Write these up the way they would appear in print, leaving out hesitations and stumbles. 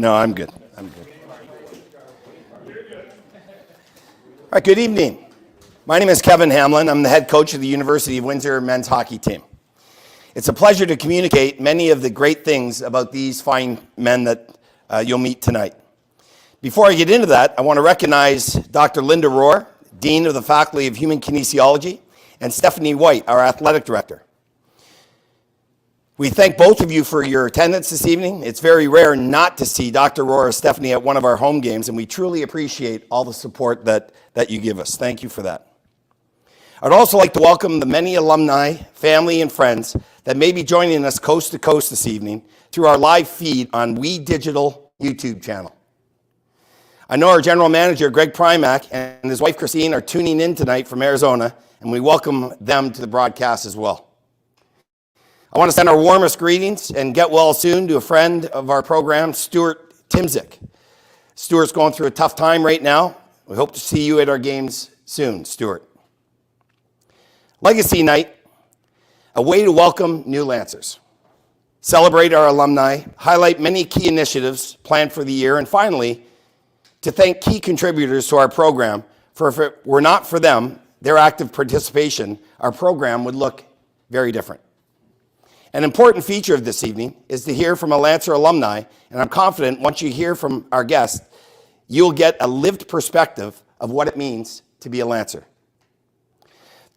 No, I'm good. I'm good. All right, good evening. My name is Kevin Hamlin. I'm the head coach of the University of Windsor men's hockey team. It's a pleasure to communicate many of the great things about these fine men that you'll meet tonight. Before I get into that, I want to recognize Dr. Linda Rohr, Dean of the Faculty of Human Kinesiology, and Stephanie White, our athletic director. We thank both of you for your attendance this evening. It's very rare not to see Dr. Rohr or Stephanie at one of our home games, and we truly appreciate all the support that you give us. Thank you for that. I'd also like to welcome the many alumni, family, and friends that may be joining us coast to coast this evening through our live feed on We Digital YouTube channel. I know our general manager, Greg Primack, and his wife, Christine, are tuning in tonight from Arizona, and we welcome them to the broadcast as well. I want to send our warmest greetings and get well soon to a friend of our program, Stuart Timzik. Stuart's going through a tough time right now. We hope to see you at our games soon, Stuart. Legacy Night, a way to welcome new Lancers, celebrate our alumni, highlight many key initiatives planned for the year, and finally, to thank key contributors to our program, for if it were not for them, their active participation, our program would look very different. An important feature of this evening is to hear from a Lancer alumni, and I'm confident once you hear from our guest, you'll get a lived perspective of what it means to be a Lancer.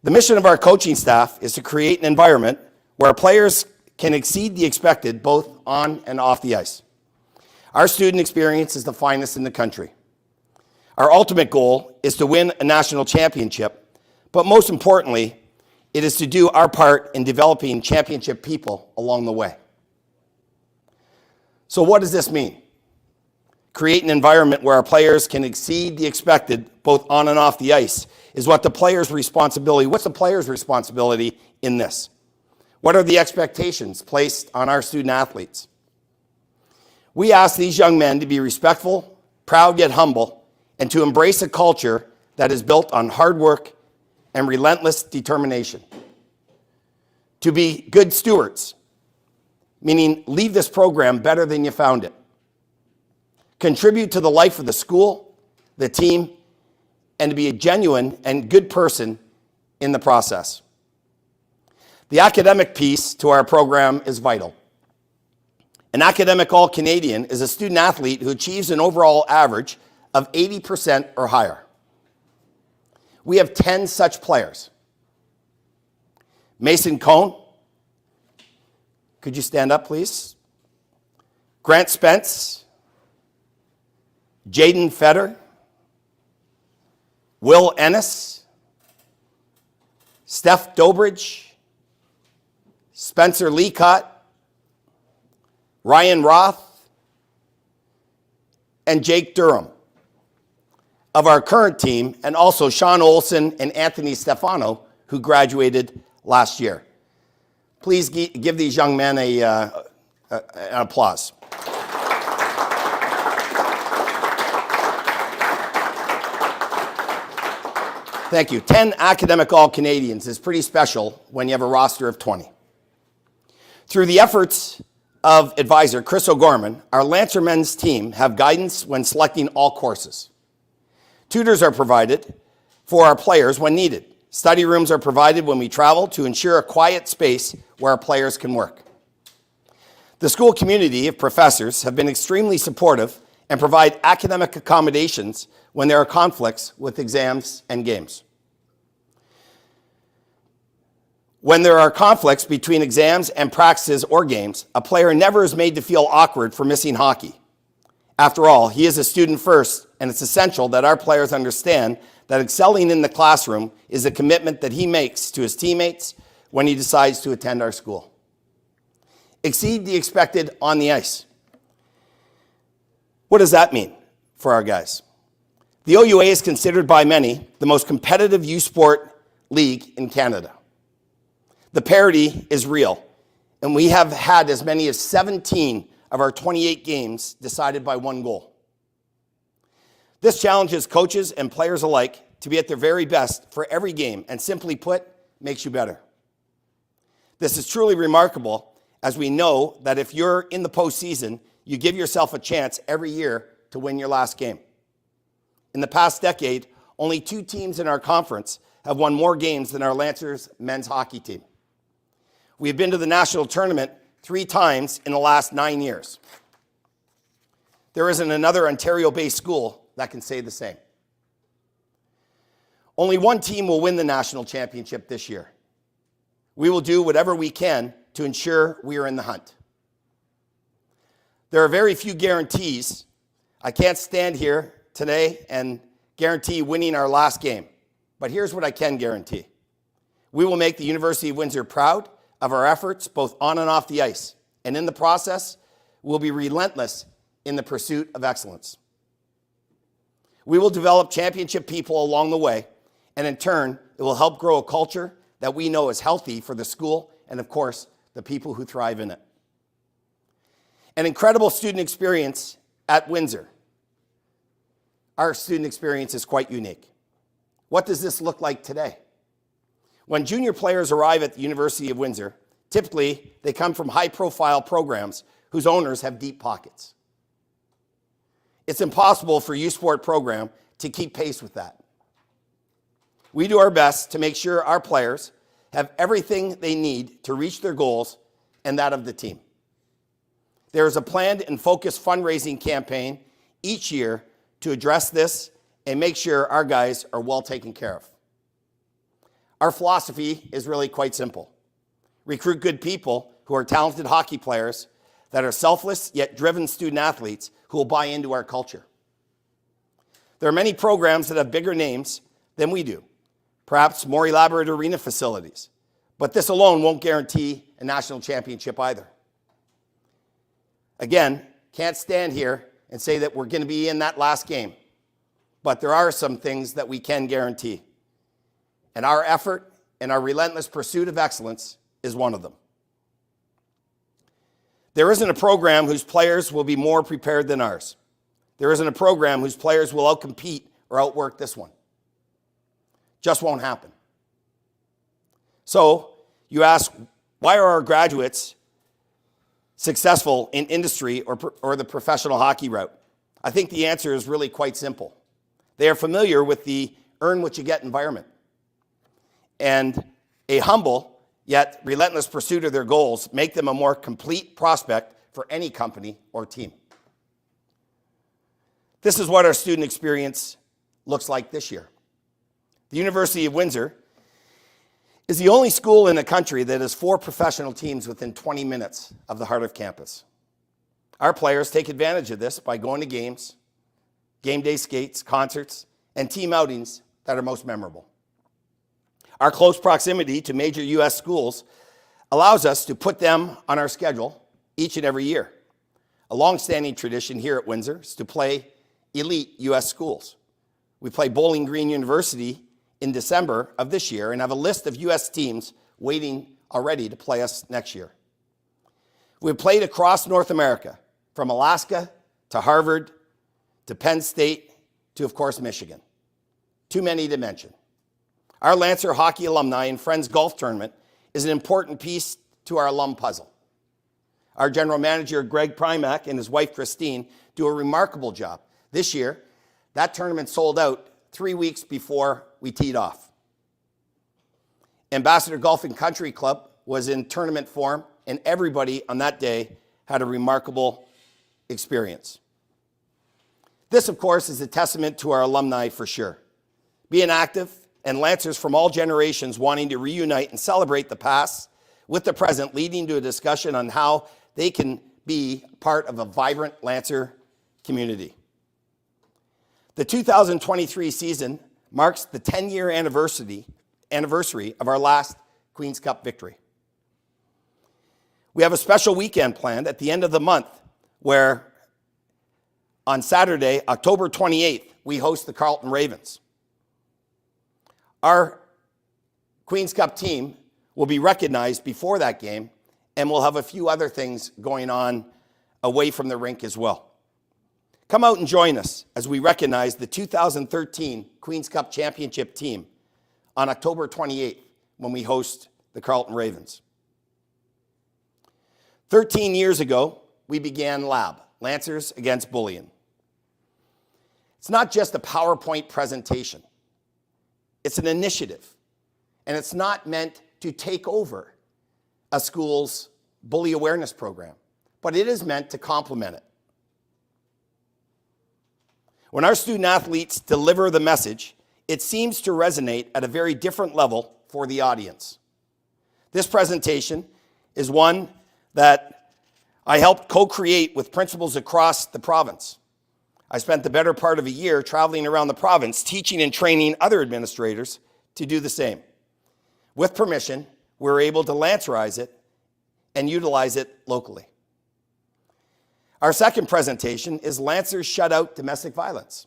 The mission of our coaching staff is to create an environment where our players can exceed the expected both on and off the ice. Our student experience is the finest in the country. Our ultimate goal is to win a national championship, but most importantly, it is to do our part in developing championship people along the way. So what does this mean? Create an environment where our players can exceed the expected, both on and off the ice, is what the player's responsibility. What's the player's responsibility in this? What are the expectations placed on our student athletes? We ask these young men to be respectful, proud yet humble, and to embrace a culture that is built on hard work and relentless determination. To be good stewards, meaning leave this program better than you found it. Contribute to the life of the school, the team, and to be a genuine and good person in the process. The academic piece to our program is vital. An academic All-Canadian is a student athlete who achieves an overall average of 80% or higher. We have 10 such players. Mason Cohn, could you stand up, please? Grant Spence, Jaden Fetter, Will Ennis, Steph Dobridge, Spencer Leacott, Ryan Roth, and Jake Durham of our current team, and also Sean Olson and Anthony Stefano, who graduated last year. Please give these young men an applause. Thank you. 10 academic All-Canadians is pretty special when you have a roster of 20. Through the efforts of advisor Chris O'Gorman, our Lancer men's team have guidance when selecting all courses. Tutors are provided for our players when needed. Study rooms are provided when we travel to ensure a quiet space where our players can work. The school community of professors have been extremely supportive and provide academic accommodations when there are conflicts with exams and games. When there are conflicts between exams and practices or games, a player never is made to feel awkward for missing hockey. After all, he is a student first, and it's essential that our players understand that excelling in the classroom is a commitment that he makes to his teammates when he decides to attend our school. Exceed the expected on the ice. What does that mean for our guys? The OUA is considered by many the most competitive youth sport league in Canada. The parity is real, and we have had as many as 17 of our 28 games decided by one goal. This challenges coaches and players alike to be at their very best for every game, and simply put, makes you better. This is truly remarkable, as we know that if you're in the postseason, you give yourself a chance every year to win your last game. In the past decade, only 2 teams in our conference have won more games than our Lancers men's hockey team. We have been to the national tournament 3 times in the last 9 years. There isn't another Ontario-based school that can say the same. Only 1 team will win the national championship this year. We will do whatever we can to ensure we are in the hunt. There are very few guarantees. I can't stand here today and guarantee winning our last game, but here's what I can guarantee. We will make the University of Windsor proud of our efforts both on and off the ice, and in the process, we'll be relentless in the pursuit of excellence. We will develop championship people along the way, and in turn, it will help grow a culture that we know is healthy for the school and, of course, the people who thrive in it. An incredible student experience at Windsor. Our student experience is quite unique. What does this look like today? When junior players arrive at the University of Windsor, typically they come from high-profile programs whose owners have deep pockets. It's impossible for a youth sport program to keep pace with that. We do our best to make sure our players have everything they need to reach their goals and that of the team. There is a planned and focused fundraising campaign each year to address this and make sure our guys are well taken care of. Our philosophy is really quite simple. Recruit good people who are talented hockey players that are selfless yet driven student athletes who will buy into our culture. There are many programs that have bigger names than we do, perhaps more elaborate arena facilities, but this alone won't guarantee a national championship either. Again, can't stand here and say that we're going to be in that last game, but there are some things that we can guarantee. And our effort and our relentless pursuit of excellence is one of them. There isn't a program whose players will be more prepared than ours. There isn't a program whose players will outcompete or outwork this one. Just won't happen. So you ask, why are our graduates successful in industry or the professional hockey route? I think the answer is really quite simple. They are familiar with the earn what you get environment. And a humble yet relentless pursuit of their goals make them a more complete prospect for any company or team. This is what our student experience looks like this year. The University of Windsor is the only school in the country that has 4 professional teams within 20 minutes of the heart of campus. Our players take advantage of this by going to games, game day skates, concerts, and team outings that are most memorable. Our close proximity to major U.S. schools allows us to put them on our schedule each and every year. A long-standing tradition here at Windsor is to play elite U.S. schools. We play Bowling Green University in December of this year and have a list of U.S. teams waiting already to play us next year. We've played across North America, from Alaska to Harvard to Penn State to, of course, Michigan. Too many to mention. Our Lancer Hockey Alumni and Friends Golf Tournament is an important piece to our alum puzzle. Our general manager, Greg Primack, and his wife, Christine, do a remarkable job. This year, that tournament sold out 3 weeks before we teed off. Ambassador Golf and Country Club was in tournament form, and everybody on that day had a remarkable experience. This, of course, is a testament to our alumni for sure. Being active, and Lancers from all generations wanting to reunite and celebrate the past with the present, leading to a discussion on how they can be part of a vibrant Lancer community. The 2023 season marks the 10-year anniversary of our last Queen's Cup victory. We have a special weekend planned at the end of the month where on Saturday, October 28th, we host the Carleton Ravens. Our Queen's Cup team will be recognized before that game, and we'll have a few other things going on away from the rink as well. Come out and join us as we recognize the 2013 Queen's Cup Championship team on October 28th when we host the Carleton Ravens. 13 years ago, we began Lancers Against Bullying. It's not just a PowerPoint presentation. It's an initiative, and it's not meant to take over a school's bully awareness program, but it is meant to complement it. When our student athletes deliver the message, it seems to resonate at a very different level for the audience. This presentation is one that I helped co-create with principals across the province. I spent the better part of a year traveling around the province, teaching and training other administrators to do the same. With permission, we were able to Lancerize it and utilize it locally. Our second presentation is Lancers Shut Out Domestic Violence.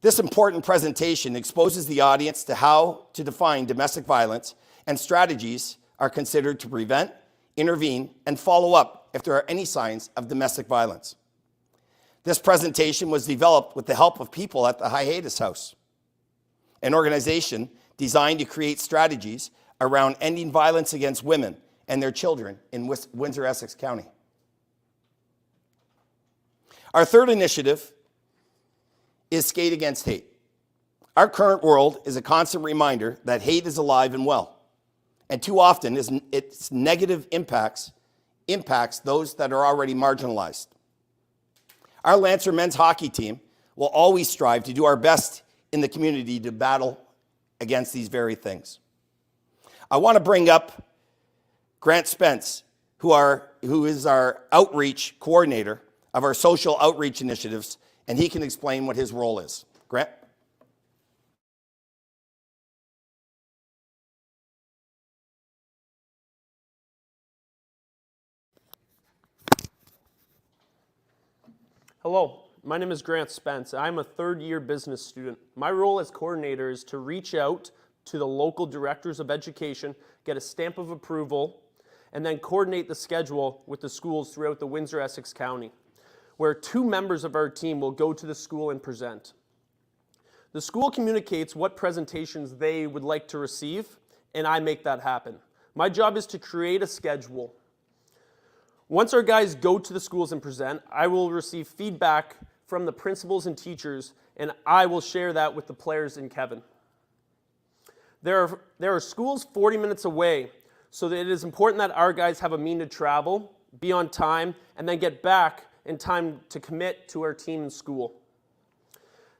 This important presentation exposes the audience to how to define domestic violence and strategies are considered to prevent, intervene, and follow up if there are any signs of domestic violence. This presentation was developed with the help of people at the Hiatus House, an organization designed to create strategies around ending violence against women and their children in Windsor, Essex County. Our third initiative is Skate Against Hate. Our current world is a constant reminder that hate is alive and well, and too often its negative impacts those that are already marginalized. Our Lancer men's hockey team will always strive to do our best in the community to battle against these very things. I want to bring up Grant Spence, who is our outreach coordinator of our social outreach initiatives, and he can explain what his role is. Grant? Hello, my name is Grant Spence. I'm a third-year business student. My role as coordinator is to reach out to the local directors of education, get a stamp of approval, and then coordinate the schedule with the schools throughout the Windsor, Essex County, where 2 members of our team will go to the school and present. The school communicates what presentations they would like to receive, and I make that happen. My job is to create a schedule. Once our guys go to the schools and present, I will receive feedback from the principals and teachers, and I will share that with the players and Kevin. There are schools 40 minutes away, so that it is important that our guys have a mean to travel, be on time, and then get back in time to commit to our team in school.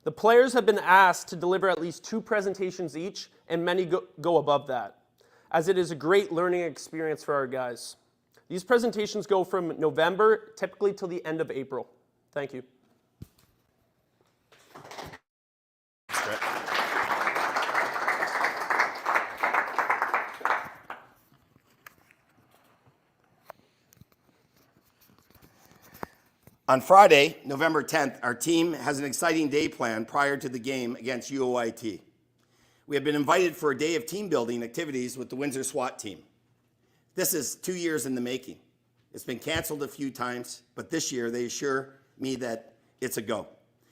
The players have been asked to deliver at least 2 presentations each, and many go above that, as it is a great learning experience for our guys. These presentations go from November, typically till the end of April. Thank you. On Friday, November 10th, our team has an exciting day planned prior to the game against UOIT. We have been invited for a day of team building activities with the Windsor SWAT team. This is 2 years in the making. It's been canceled a few times, but this year they assure me that it's a go.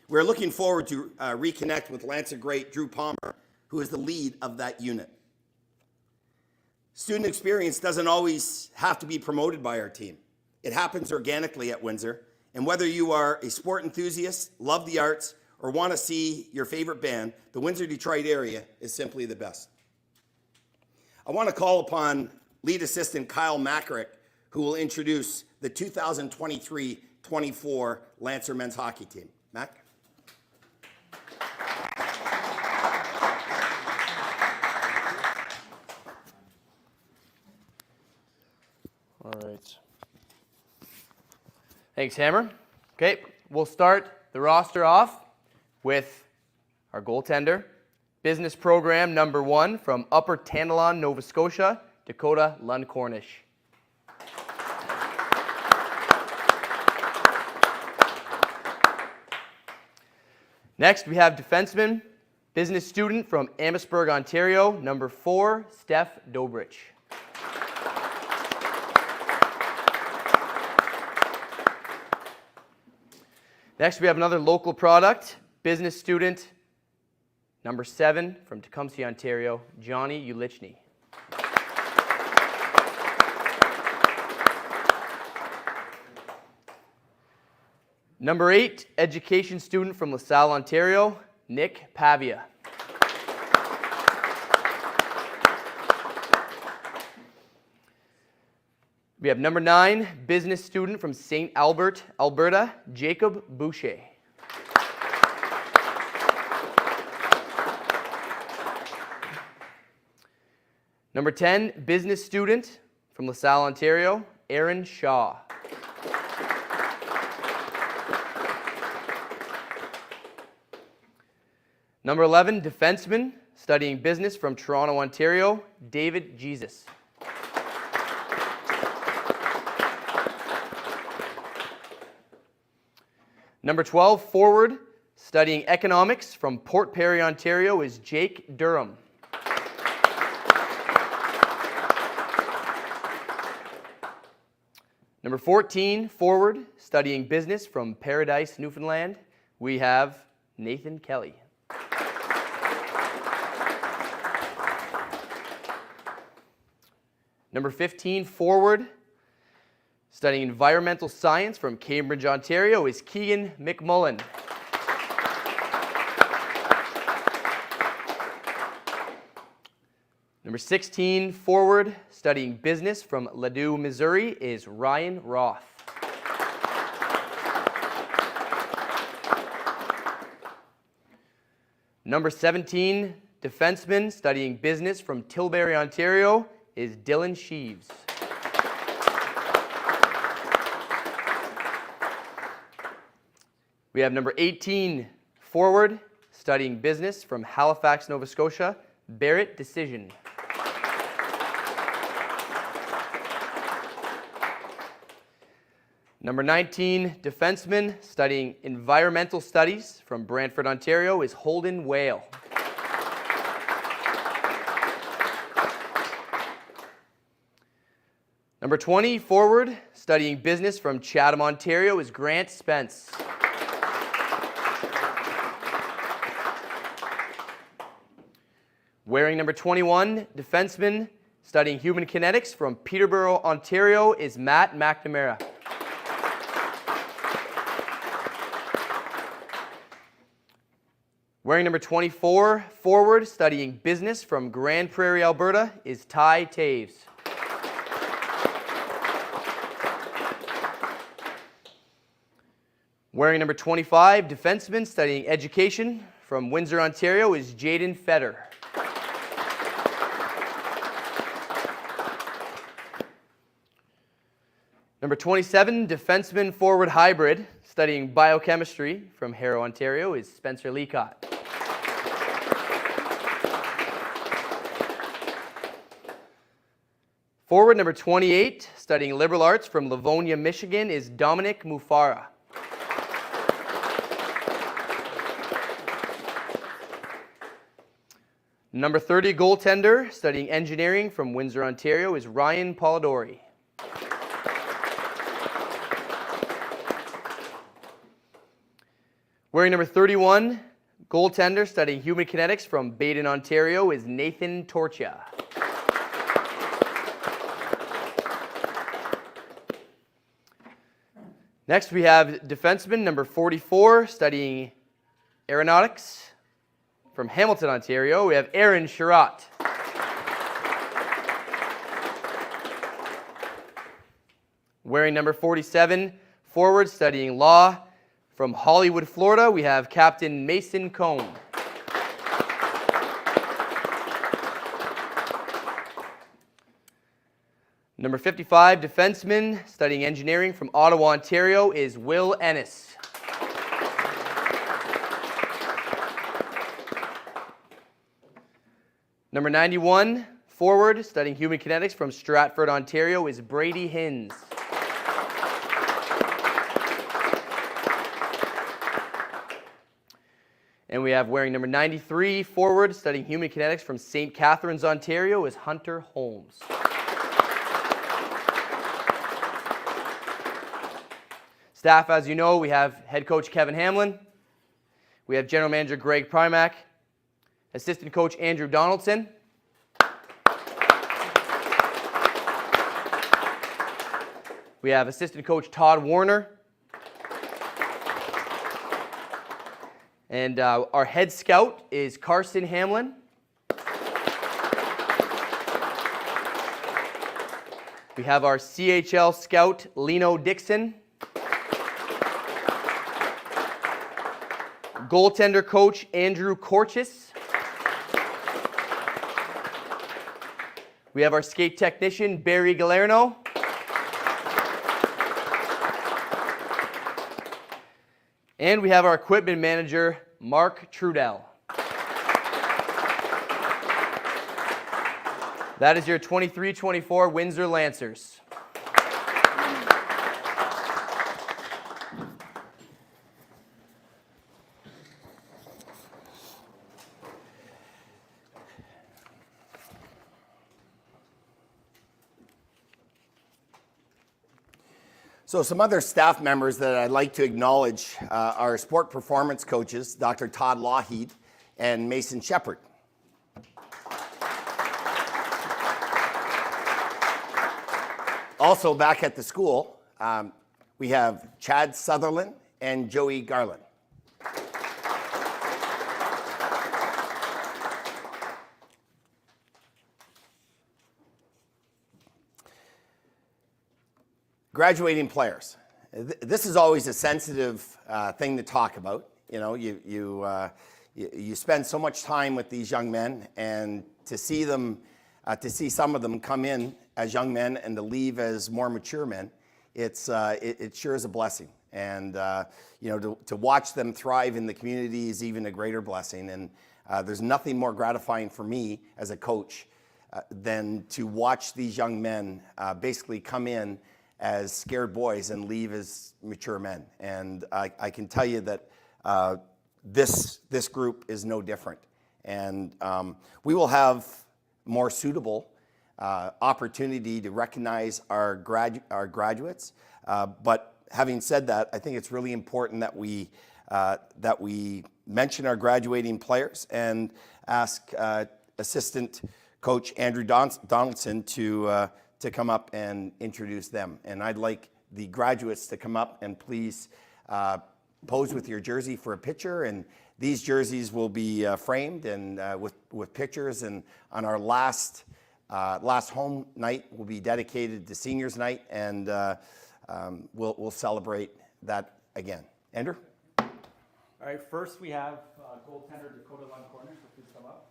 We're looking forward to reconnect with Lancer great Drew Palmer, who is the lead of that unit. Student experience doesn't always have to be promoted by our team. It happens organically at Windsor, and whether you are a sport enthusiast, love the arts, or want to see your favorite band, the Windsor-Detroit area is simply the best. I want to call upon lead assistant Kyle Makarick, who will introduce the 2023-24 Lancer men's hockey team. Mac? All right. Thanks, Hammer. Okay, we'll start the roster off with our goaltender, business program number 1 from Upper Tantalon, Nova Scotia, Dakota Lund-Cornish. Next, we have defenseman, business student from Amherstburg, Ontario, number 4, Steph Dobrich. Next, we have another local product, business student, number 7 from Tecumseh, Ontario, Johnny Ulichny. Number 8, education student from LaSalle, Ontario, Nick Pavia. We have number 9, business student from St. Albert, Alberta, Jacob Boucher. Number 10, business student from LaSalle, Ontario, Aaron Shaw. Number 11, defenseman, studying business from Toronto, Ontario, David Jesus. Number 12, forward, studying economics from Port Perry, Ontario, is Jake Durham. Number 14, forward, studying business from Paradise, Newfoundland, we have Nathan Kelly. Number 15, forward, studying environmental science from Cambridge, Ontario, is Keegan McMullen. Number 16, forward, studying business from Ladue, Missouri, is Ryan Roth. Number 17, defenseman, studying business from Tilbury, Ontario, is Dylan Sheaves. We have number 18, forward, studying business from Halifax, Nova Scotia, Barrett Decision. Number 19, defenseman, studying environmental studies from Brantford, Ontario, is Holden Whale. Number 20, forward, studying business from Chatham, Ontario, is Grant Spence. Wearing number 21, defenseman, studying human kinetics from Peterborough, Ontario, is Matt McNamara. Wearing number 24, forward, studying business from Grand Prairie, Alberta, is Ty Taves. Wearing number 25, defenseman, studying education from Windsor, Ontario, is Jaden Fetter. Number 27, defenseman forward hybrid, studying biochemistry from Harrow, Ontario, is Spencer Leacott. Forward number 28, studying liberal arts from Livonia, Michigan, is Dominic Mufara. Number 30, goaltender, studying engineering from Windsor, Ontario, is Ryan Polidori. Wearing number 31, goaltender, studying human kinetics from Baden, Ontario, is Nathan Torchia. Next, we have defenseman number 44, studying aeronautics from Hamilton, Ontario. We have Aaron Sherratt. Wearing number 47, forward, studying law from Hollywood, Florida, we have Captain Mason Cohn. Number 55, defenseman, studying engineering from Ottawa, Ontario, is Will Ennis. Number 91, forward, studying human kinetics from Stratford, Ontario, is Brady Hins. And we have wearing number 93, forward, studying human kinetics from St. Catharines, Ontario, is Hunter Holmes. Staff, as you know, we have head coach Kevin Hamlin. We have general manager Greg Primack, assistant coach Andrew Donaldson. We have assistant coach Todd Warner. And our head scout is Carson Hamlin. We have our CHL scout, Lino Dixon. Goaltender coach, Andrew Korchis. We have our skate technician, Barry Galerno. And we have our equipment manager, Mark Trudell. That is your 23-24 Windsor Lancers. So some other staff members that I'd like to acknowledge are sport performance coaches, Dr. Todd Lougheed and Mason Shepard. Also back at the school, we have Chad Sutherland and Joey Garland. Graduating players. This is always a sensitive thing to talk about. You know, you spend so much time with these young men, and to see them, to see some of them come in as young men and to leave as more mature men, it sure is a blessing. And you know, to watch them thrive in the community is even a greater blessing. And there's nothing more gratifying for me as a coach than to watch these young men basically come in as scared boys and leave as mature men. And I can tell you that this group is no different. And we will have more suitable opportunity to recognize our graduates. But having said that, I think it's really important that we mention our graduating players and ask assistant coach Andrew Donaldson to come up and introduce them. And I'd like the graduates to come up and please pose with your jersey for a picture. And these jerseys will be framed and with pictures. And on our last home night will be dedicated to seniors night, and we'll celebrate that again. Andrew? All right, first we have goaltender Dakota Lund Corner, so please come up.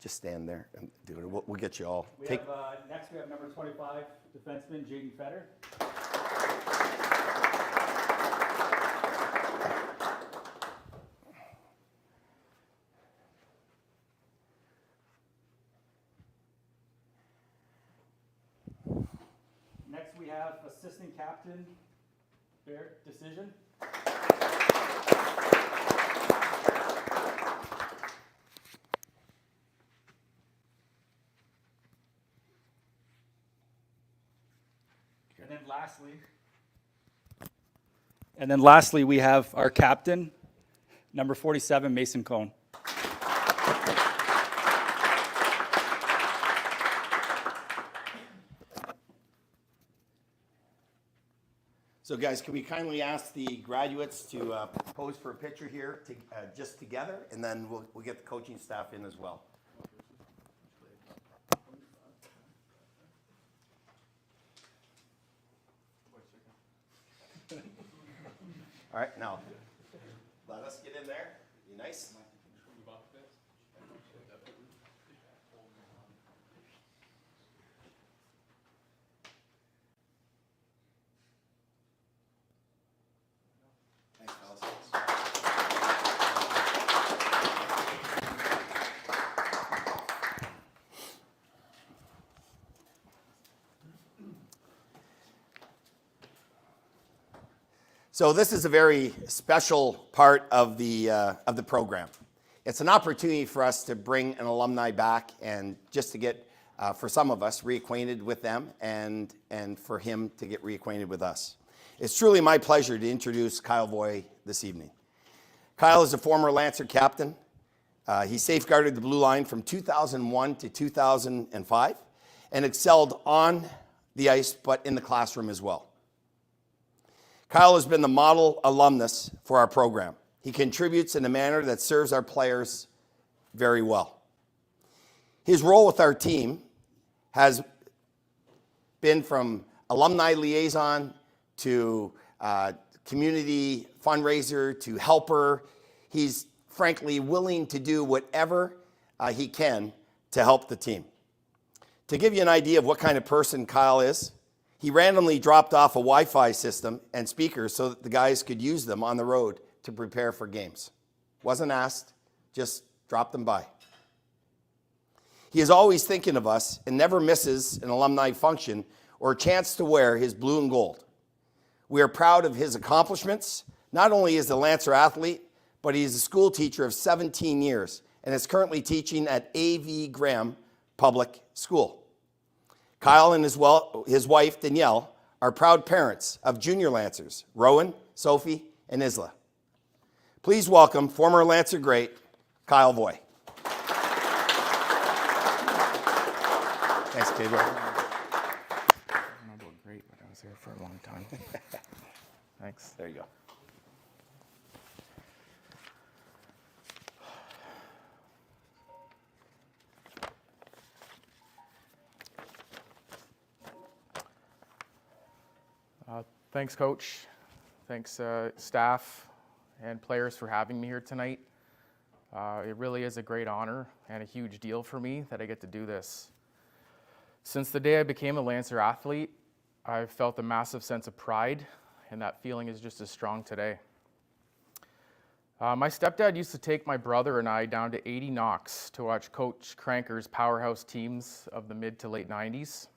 Just stand there and do it. We'll get you all. Next we have number 25, defenseman Jaden Fetter. Next we have assistant captain Bear Decision. And then lastly, we have our captain, number 47, Mason Cohn. So guys, can we kindly ask the graduates to pose for a picture here just together, and then we'll get the coaching staff in as well. All right, now, let us get in there. Be nice. Thanks, fellas. So this is a very special part of the program. It's an opportunity for us to bring an alumni back and just to get, for some of us, reacquainted with them and for him to get reacquainted with us. It's truly my pleasure to introduce Kyle Voy this evening. Kyle is a former Lancer captain, He safeguarded the blue line from 2001 to 2005 and excelled on the ice, but in the classroom as well. Kyle has been the model alumnus for our program. He contributes in a manner that serves our players very well. His role with our team has been from alumni liaison to community fundraiser to helper. He's frankly willing to do whatever he can to help the team. To give you an idea of what kind of person Kyle is, he randomly dropped off a Wi-Fi system and speakers so that the guys could use them on the road to prepare for games. Wasn't asked, just dropped them by. He is always thinking of us and never misses an alumni function or a chance to wear his blue and gold. We are proud of his accomplishments. Not only is a Lancer athlete, but he is a school teacher of 17 years and is currently teaching at A.V. Graham Public School. Kyle and his wife, Danielle, are proud parents of junior Lancers, Rowan, Sophie, and Isla. Please welcome former Lancer great, Kyle Voy. Thanks, Gabriel. I don't know about great, but I was here for a long time. Thanks. There you go. Thanks, Coach. Thanks, staff and players for having me here tonight. It really is a great honor and a huge deal for me that I get to do this. Since the day I became a Lancer athlete, I've felt a massive sense of pride, and that feeling is just as strong today. My stepdad used to take my brother and I down to 80 Knox to watch Coach Cranker's powerhouse teams of the mid to late 90s.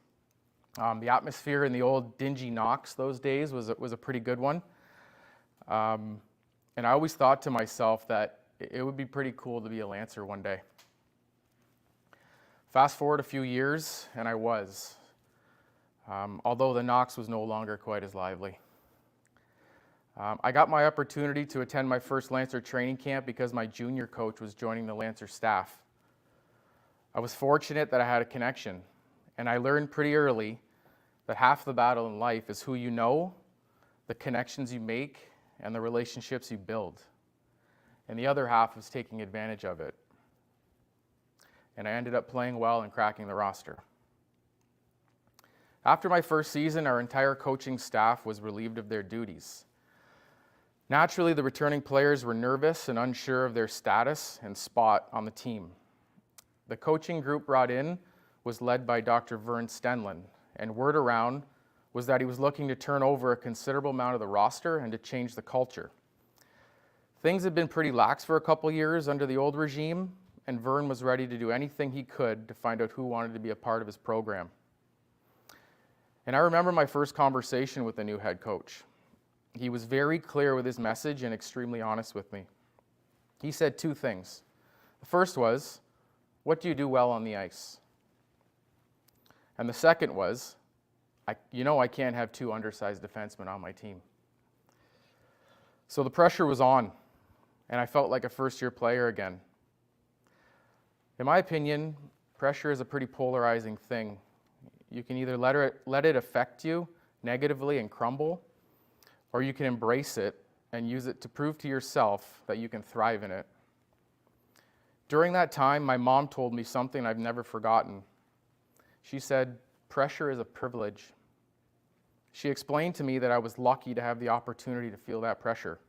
The atmosphere in the old dingy Knox those days was a pretty good one. And I always thought to myself that it would be pretty cool to be a Lancer one day. Fast forward a few years, and I was. Although the Knox was no longer quite as lively. I got my opportunity to attend my first Lancer training camp because my junior coach was joining the Lancer staff. I was fortunate that I had a connection, and I learned pretty early that half the battle in life is who you know, the connections you make, and the relationships you build. And the other half is taking advantage of it. And I ended up playing well and cracking the roster. After my first season, our entire coaching staff was relieved of their duties. Naturally, the returning players were nervous and unsure of their status and spot on the team. The coaching group brought in was led by Dr. Vern Stenlin, and word around was that he was looking to turn over a considerable amount of the roster and to change the culture. Things had been pretty lax for a couple years under the old regime, and Vern was ready to do anything he could to find out who wanted to be a part of his program. And I remember my first conversation with the new head coach. He was very clear with his message and extremely honest with me. He said two things. The first was, what do you do well on the ice? And the second was, I can't have two undersized defensemen on my team. So the pressure was on, and I felt like a first-year player again. In my opinion, pressure is a pretty polarizing thing. You can either let it affect you negatively and crumble, or you can embrace it and use it to prove to yourself that you can thrive in it. During that time, my mom told me something I've never forgotten. She said, pressure is a privilege. She explained to me that I was lucky to have the opportunity to feel that pressure.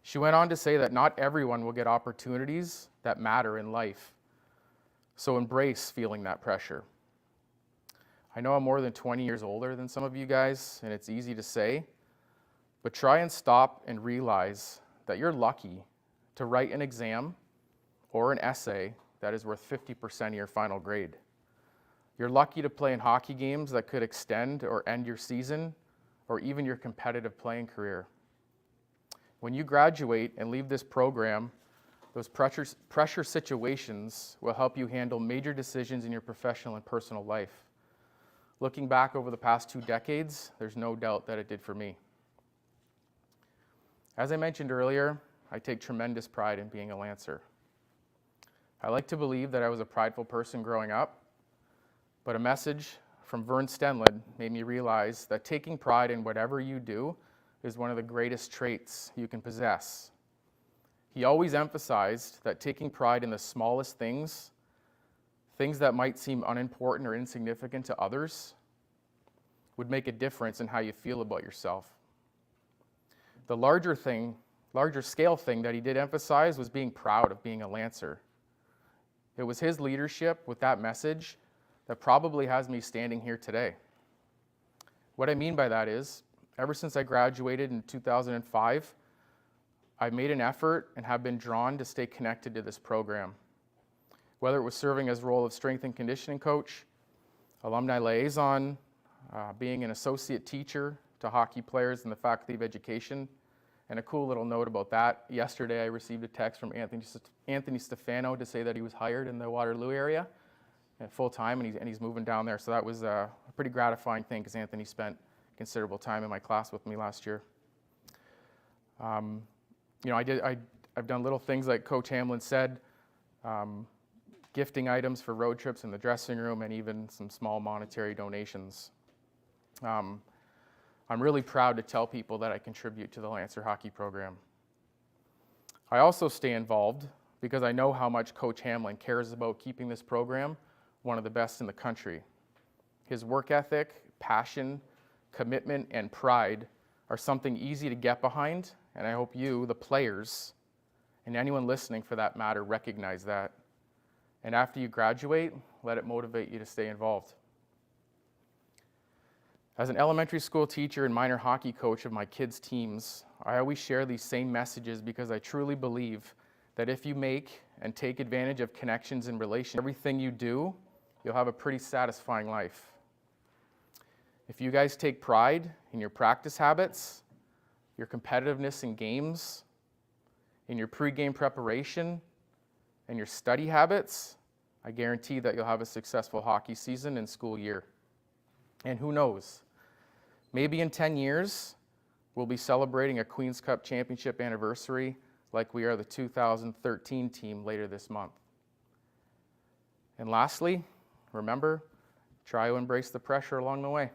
She went on to say that not everyone will get opportunities that matter in life. So embrace feeling that pressure. I know I'm more than 20 years older than some of you guys, and it's easy to say, but try and stop and realize that you're lucky to write an exam or an essay that is worth 50% of your final grade. You're lucky to play in hockey games that could extend or end your season or even your competitive playing career. When you graduate and leave this program, those pressure situations will help you handle major decisions in your professional and personal life. Looking back over the past 2 decades, there's no doubt that it did for me. As I mentioned earlier, I take tremendous pride in being a Lancer. I like to believe that I was a prideful person growing up, but a message from Vern Stenlid made me realize that taking pride in whatever you do is one of the greatest traits you can possess. He always emphasized that taking pride in the smallest things, things that might seem unimportant or insignificant to others, would make a difference in how you feel about yourself. The larger scale thing that he did emphasize was being proud of being a Lancer. It was his leadership with that message that probably has me standing here today. What I mean by that is, ever since I graduated in 2005, I've made an effort and have been drawn to stay connected to this program. Whether it was serving as role of strength and conditioning coach, alumni liaison, being an associate teacher to hockey players in the Faculty of Education. And a cool little note about that, yesterday I received a text from Anthony Stefano to say that he was hired in the Waterloo area full time, and he's moving down there. So that was a pretty gratifying thing because Anthony spent considerable time in my class with me last year. I've done little things like Coach Hamlin said, gifting items for road trips in the dressing room, and even some small monetary donations. I'm really proud to tell people that I contribute to the Lancer hockey program. I also stay involved because I know how much Coach Hamlin cares about keeping this program one of the best in the country. His work ethic, passion, commitment, and pride are something easy to get behind, and I hope you, the players, and anyone listening for that matter, recognize that. And after you graduate, let it motivate you to stay involved. As an elementary school teacher and minor hockey coach of my kids' teams, I always share these same messages because I truly believe that if you make and take advantage of connections and relations, everything you do, you'll have a pretty satisfying life. If you guys take pride in your practice habits, your competitiveness in games, in your pregame preparation, and your study habits, I guarantee that you'll have a successful hockey season and school year. And who knows, maybe in 10 years, we'll be celebrating a Queen's Cup championship anniversary like we are the 2013 team later this month. And lastly, remember, try to embrace the pressure along the way.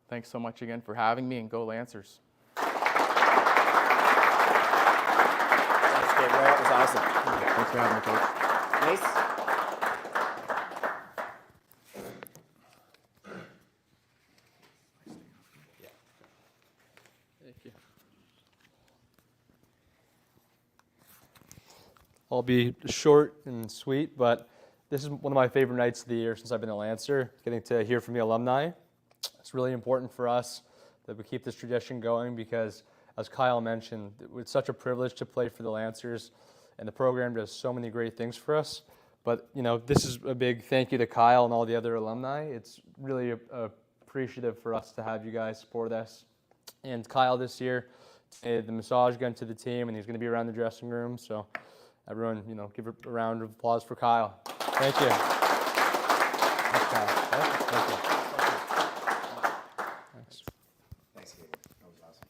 Thanks so much again for having me, and go Lancers. That's great. That was awesome. Thanks for having me, Coach. Nice. I'll be short and sweet, but this is one of my favorite nights of the year since I've been a Lancer, getting to hear from the alumni. It's really important for us that we keep this tradition going because, as Kyle mentioned, it's such a privilege to play for the Lancers, and the program does so many great things for us. But, this is a big thank you to Kyle and all the other alumni. It's really appreciative for us to have you guys support us. And Kyle this year did the massage gun to the team, and he's going to be around the dressing room, so everyone, give a round of applause for Kyle. Thank you. Thanks, Kyle. Thank you. Thanks. Thanks, Gabe. That was awesome.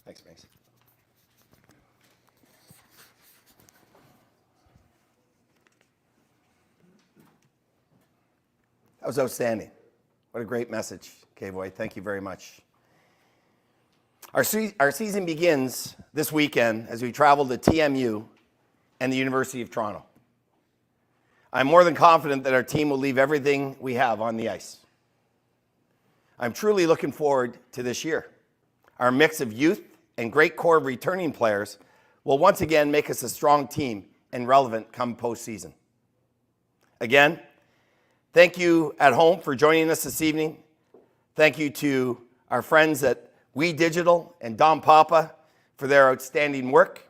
Thanks, Mace. That was outstanding. What a great message, K-Boy. Thank you very much. Our season begins this weekend as we travel to TMU and the University of Toronto. I'm more than confident that our team will leave everything we have on the ice. I'm truly looking forward to this year. Our mix of youth and great core of returning players will once again make us a strong team and relevant come postseason. Again, thank you at home for joining us this evening. Thank you to our friends at We Digital and Dom Papa for their outstanding work.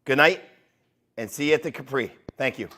Good night, and see you at the Capri. Thank you.